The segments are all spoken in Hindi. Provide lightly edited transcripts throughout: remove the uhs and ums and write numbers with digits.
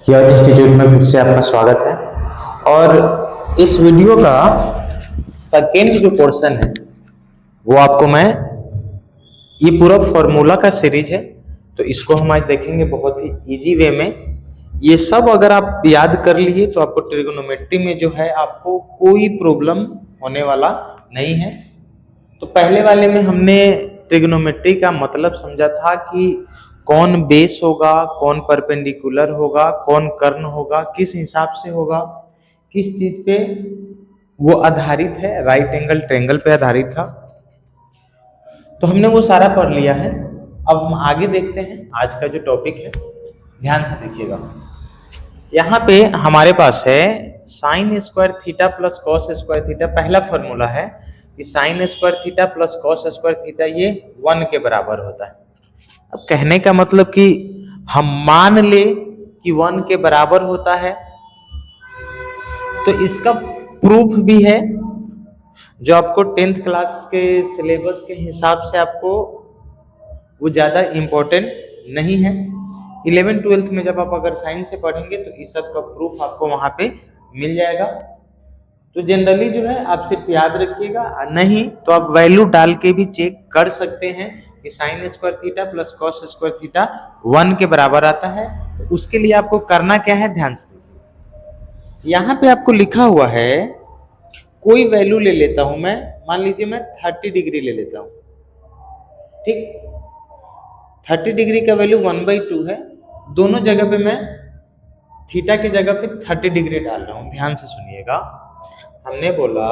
योर इंस्टीट्यूट में फिर से आपका स्वागत है। और इस वीडियो का सेकेंड जो पोर्शन है वो आपको मैं, ये पूरा फॉर्मूला का सीरीज है तो इसको हम आज देखेंगे बहुत ही इजी वे में। ये सब अगर आप याद कर लिए तो आपको ट्रिगोनोमेट्री में जो है आपको कोई प्रॉब्लम होने वाला नहीं है। तो पहले वाले में हमने ट्रिगोनोमेट्री का मतलब समझा था कि कौन बेस होगा, कौन परपेंडिकुलर होगा, कौन कर्ण होगा, किस हिसाब से होगा, किस चीज पे वो आधारित है, राइट एंगल ट्रायंगल पे आधारित था। तो हमने वो सारा पढ़ लिया है। अब हम आगे देखते हैं आज का जो टॉपिक है, ध्यान से देखिएगा। यहाँ पे हमारे पास है sine square theta plus cos square theta. पहला फॉर्मूला है कि sine square theta plus cos square theta ये 1 के बराबर होता है। अब कहने का मतलब कि हम मान ले कि 1 के बराबर होता है तो इसका प्रूफ भी है जो आपको 10th क्लास के सिलेबस के हिसाब से आपको वो ज्यादा इंपॉर्टेंट नहीं है। 11th 12th में जब आप अगर साइंस से पढ़ेंगे तो इस सब का प्रूफ आपको वहां पे मिल जाएगा। तो जनरली जो है आप सिर्फ याद रखिएगा, नहीं तो आप वैल्यू डाल के भी चेक कर सकते हैं कि sine square theta plus cos square theta 1 के बराबर आता है। तो उसके लिए आपको करना क्या है, ध्यान से देखिए। यहाँ पे आपको लिखा हुआ है, कोई वैल्यू ले लेता हूं मैं, मान लीजिए मैं 30 डिग्री ले लेता हूं, ठीक। 30 डिग्री का वैल्यू 1/2 है। दोनों जगह पे मैं थीटा की जगह पे 30 डिग्री डाल रहा हूं। ध्यान से सुनिएगा, हमने बोला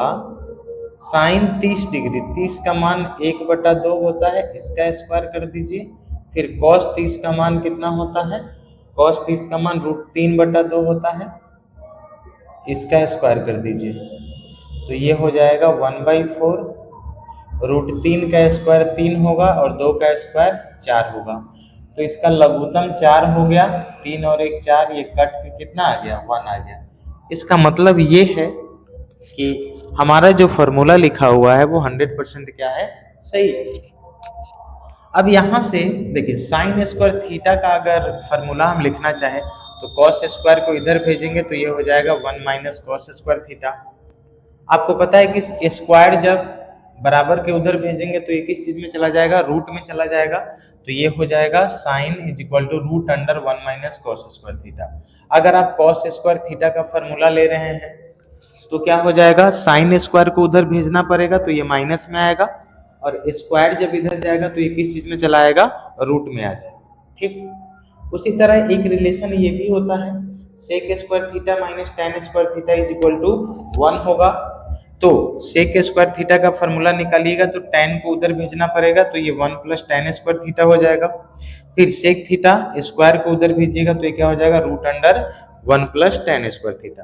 साइन 30 डिग्री, 30 का मान 1/2 होता है, इसका स्क्वायर कर दीजिए। फिर कॉस 30 का मान कितना होता है, कॉस 30 का मान √3/2 होता है, इसका स्क्वायर कर दीजिए। तो ये हो जाएगा 1/4। √3 का स्क्वायर 3 होगा और 2 का स्क्वायर 4 होगा। तो इसका लघुत्तम 4 हो गया, 3 और 1 4, ये कट के कितना आ गया, 1 आ गया। इसका मतलब ये है कि हमारा जो फॉर्मूला लिखा हुआ है वो 100% क्या है, सही है। अब यहां से देखिए, साइन स्क्वायर थीटा का अगर फॉर्मूला हम लिखना चाहे तो कॉस स्क्वायर को इधर भेजेंगे तो ये हो जाएगा 1 - कॉस स्क्वायर थीटा। आपको पता है कि स्क्वायर जब बराबर के उधर भेजेंगे तो ये किस चीज में चला जाएगा, रूट में चला जाएगा। तो ये हो जाएगा साइन √1 - कॉस स्क्वायर थीटा। अगर आप कॉस स्क्वायर थीटा का फॉर्मूला ले रहे हैं तो क्या हो जाएगा, साइन स्क्वायर को उधर भेजना पड़ेगा तो ये माइनस में आएगा, और स्क्वायर जब इधर जाएगा तो ये किस चीज में चला आएगा, रूट में आ जाएगा, ठीक। उसी तरह एक रिलेशन ये भी होता है, sec square theta minus tan square theta is equal to 1 होगा। तो सेक स्क्वायर थीटा का फॉर्मूला निकालिएगा तो टेन को उधर भेजना पड़ेगा तो ये 1 + टेन स्क्वायर थीटा हो जाएगा। फिर सेक थीटा स्क्वायर को उधर भेजिएगा तो ये क्या हो जाएगा, √1 + टेन स्क्वायर थीटा।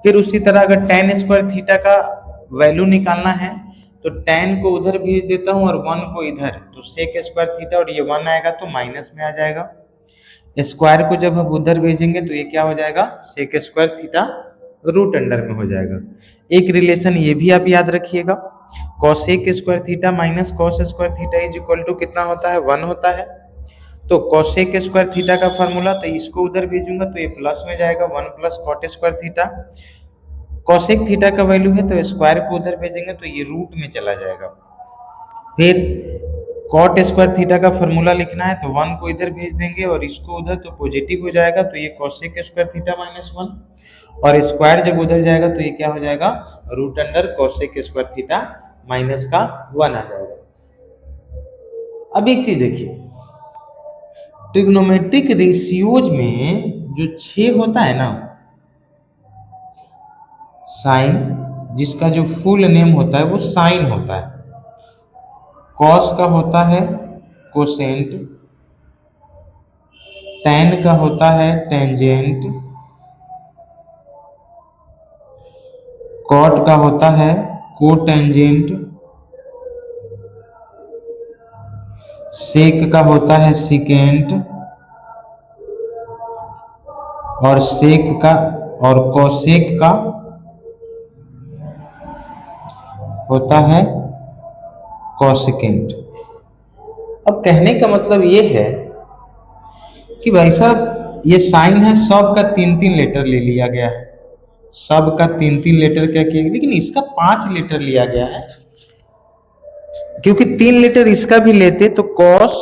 फिर उसी तरह अगर टेन स्क्वायर थीटा का वैल्यू निकालना है तो टेन को उधर भेज देता हूं और 1 को इधर, तो सेक स्क्वायर थीटा और ये 1 आएगा तो माइनस में आ जाएगा। स्क्वायर को जब हम उधर भेजेंगे तो ये क्या हो जाएगा, सेक स्क्वायर थीटा √अंडर में हो जाएगा। एक रिलेशन ये भी आप याद रखिएगा, cosec square theta minus cos square theta is equal to कितना होता है, 1 होता है। तो कॉसेक स्क्वायर थीटा का फॉर्मूला, तो इसको उधर भेजूंगा तो ये प्लस में जाएगा, 1 + cot square theta. Cosec theta का वैल्यू है तो स्क्वायर को उधर भेजेंगे तो ये रूट में चला जाएगा। फिर कॉट स्क्वायर थीटा का फॉर्मूला लिखना है तो 1 को इधर भेज देंगे और इसको उधर, तो पॉजिटिव हो जाएगा तो ये कॉसेक स्क्वायर थीटा -1, और स्क्वायर जब उधर जाएगा तो ये क्या हो जाएगा, √अंडर कॉसेक स्क्वायर थीटा -1 आ जाएगा। अब एक चीज देखिए, ट्रिग्नोमेट्रिक रेशियोज में जो 6 होता है ना, साइन, जिसका जो फुल नेम होता है वो साइन होता है, कॉस का होता है कोसेंट, टैन का होता है टेंजेंट, कॉट का होता है कोटेंजेंट, सेक का होता है सिकेंट, और सेक का और कोसेक का होता है कोसेकेंट। अब कहने का मतलब ये है कि भाई साहब ये साइन है, सब का 3-3 लेटर ले लिया गया है, सब का 3-3 लेटर क्या किया, लेकिन इसका 5 लेटर लिया गया है, क्योंकि 3 लेटर इसका भी लेते तो कॉस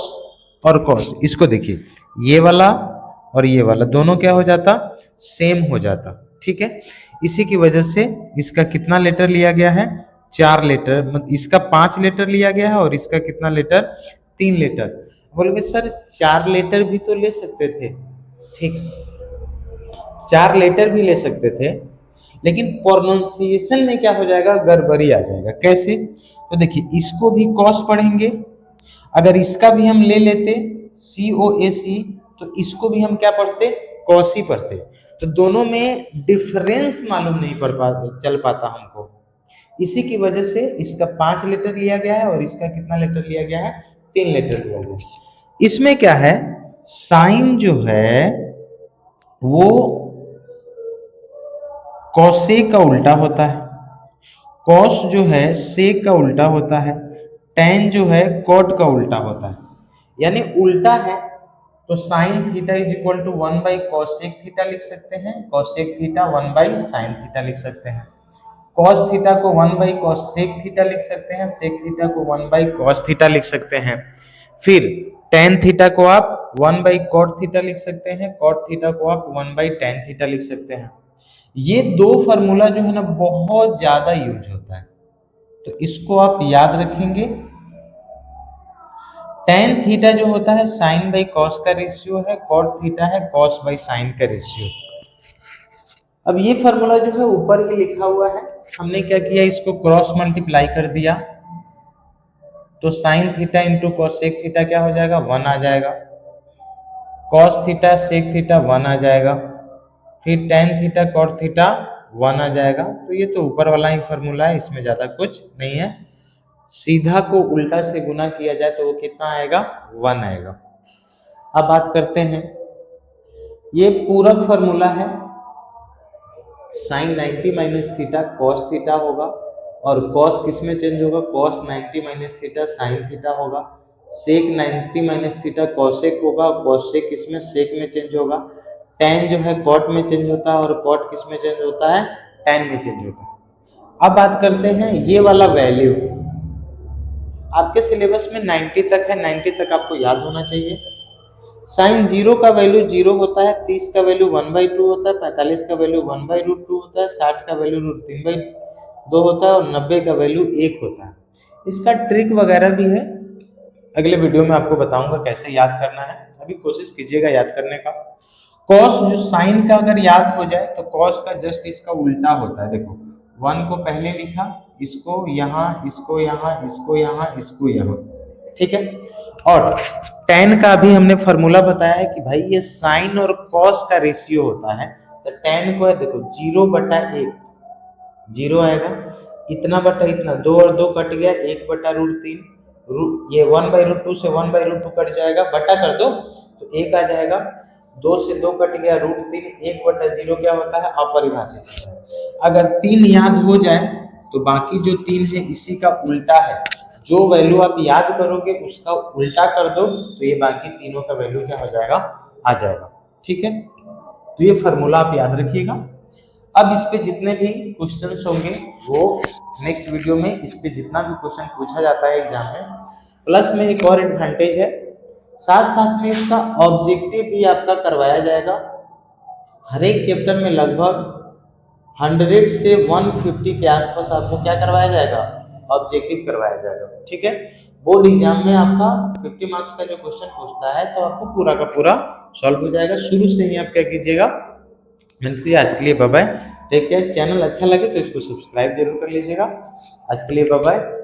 और कॉस, इसको देखिए ये वाला और ये वाला दोनों क्या हो जाता, सेम हो जाता, ठीक है। इसी की वजह से इसका कितना लेटर लिया गया है, 4 लेटर, मतलब इसका 5 लेटर लिया गया है और इसका कितना लेटर, 3 लेटर। बोलोगे सर 4 लेटर भी तो ले सकते थे, ठीक, 4 लेटर भी ले सकते थे, लेकिन प्रोनाउंसिएशन में क्या हो जाएगा, गड़बड़ी आ जाएगा। कैसे, तो देखिए इसको भी कॉस पढ़ेंगे, अगर इसका भी हम ले लेते COAC तो इसको भी हम क्या पढ़ते, कॉस ही पढ़ते, तो दोनों में डिफरेंस मालूम नहीं चल पाता हमको। इसी की वजह से इसका 5 लेटर लिया गया है और इसका कितना लेटर लिया गया है, 3 लेटर लिया गया है। इसमें क्या है, साइन जो है वो कॉसेक का उल्टा होता है, कॉस जो है सेक का उल्टा होता है, टैन जो है कॉट का उल्टा होता है, यानी उल्टा है तो sine theta is equal to 1/कॉसेक थीटा लिख सकते हैं, कॉसेक थीटा 1/साइन थीटा लिख सकते हैं, कॉस थीटा को 1/कॉसेक थीटा लिख सकते हैं, सेक थीटा को 1/कॉस थीटा लिख सकते हैं, फिर टेन थीटा को आप 1/कॉट थीटा लिख सकते हैं, कॉट थीटा को आप 1/टेन थीटा लिख सकते हैं। ये दो फार्मूला जो है ना बहुत ज्यादा यूज होता है, तो इसको आप याद रखेंगे। टेन थीटा जो होता है साइन बाई कॉस का रेशियो है, कॉट थीटा है कॉस बाई साइन का रेशियो। अब ये फार्मूला जो है ऊपर ही लिखा हुआ है, हमने क्या किया, इसको क्रॉस मल्टीप्लाई कर दिया, तो sine theta into cosec theta क्या हो जाएगा, 1 आ जाएगा, कॉस थीटा सेक थीटा 1 आ जाएगा, फिर टेन थीटा कॉट थीटा 1 आ जाएगा। तो ये तो ऊपर वाला ही फार्मूला है, इसमें ज्यादा कुछ नहीं है। सीधा को उल्टा से गुना किया जाए तो वो कितना आएगा, 1 आएगा। अब बात करते हैं, ये पूरक फार्मूला है, sine 90 minus theta cos theta होगा, और कॉस किस में चेंज होगा, cos 90 minus theta sine theta होगा, सेक 90 माइनस थीटा कॉसेक होगा, कॉसेक किस में, सेक में चेंज होगा, टेन जो है कॉट में चेंज होता है और कॉट किस में चेंज होता है, टेन में चेंज होता है। अब बात करते हैं ये वाला वैल्यू, आपके सिलेबस में 90 तक है, 90 तक आपको याद होना चाहिए। साइन 0 का वैल्यू 0 होता है, 30 का वैल्यू 1/2 होता है, 45 का वैल्यू 1/√2 होता है, 60 का वैल्यू √3/2 होता है और 90 का वैल्यू 1 होता है। इसका ट्रिक वगैरह भी है, अगले वीडियो में आपको बताऊंगा कैसे याद करना है, अभी कोशिश कीजिएगा याद करने का। कॉस जो साइन का अगर याद हो जाए तो कॉस का जस्ट इसका उल्टा होता है, देखो 1 को पहले लिखा, इसको यहाँ, इसको यहाँ, इसको यहाँ, इसको यहाँ, ठीक है। और टेन का भी हमने फॉर्मूला बताया है कि भाई ये साइन और कॉस का रेशियो होता है, तो टेन को है देखो 0/1, 0 आएगा, इतना बटा इतना, 2 और 2 कट गया, 1/√3, ये 1/√2 से 1/√2 कट जाएगा, बटा कर दो तो 1 आ जाएगा, 2 से 2 कट गया √3, 1/0 क्या होता है, अपरिभाषित होता है। अगर 3 याद हो जाए तो बाकी जो 3 है इसी का उल्टा है, जो वैल्यू आप याद करोगे उसका उल्टा कर दो तो ये बाकी तीनों का वैल्यू क्या हो जाएगा, आ जाएगा, ठीक है। तो ये फार्मूला आप याद रखिएगा। अब इस पे जितने भी क्वेश्चंस होंगे वो नेक्स्ट वीडियो में, इस पे जितना भी क्वेश्चन पूछा जाता है एग्जाम में, प्लस में एक और एडवांटेज है, साथ साथ में इसका ऑब्जेक्टिव भी आपका करवाया जाएगा। हर एक चैप्टर में लगभग 100 से 150 के आसपास आपको क्या करवाया जाएगा, ऑब्जेक्टिव करवाया जाएगा, ठीक है। बोर्ड एग्जाम में आपका 50 मार्क्स का जो क्वेश्चन पूछता है तो आपको पूरा का पूरा सॉल्व हो जाएगा। शुरू से ही आप क्या कीजिएगा, मेहनत कीजिए। आज के लिए bye bye, take care. Channel अच्छा लगे तो इसको सब्सक्राइब जरूर कर लीजिएगा। आज के लिए बाय बाय।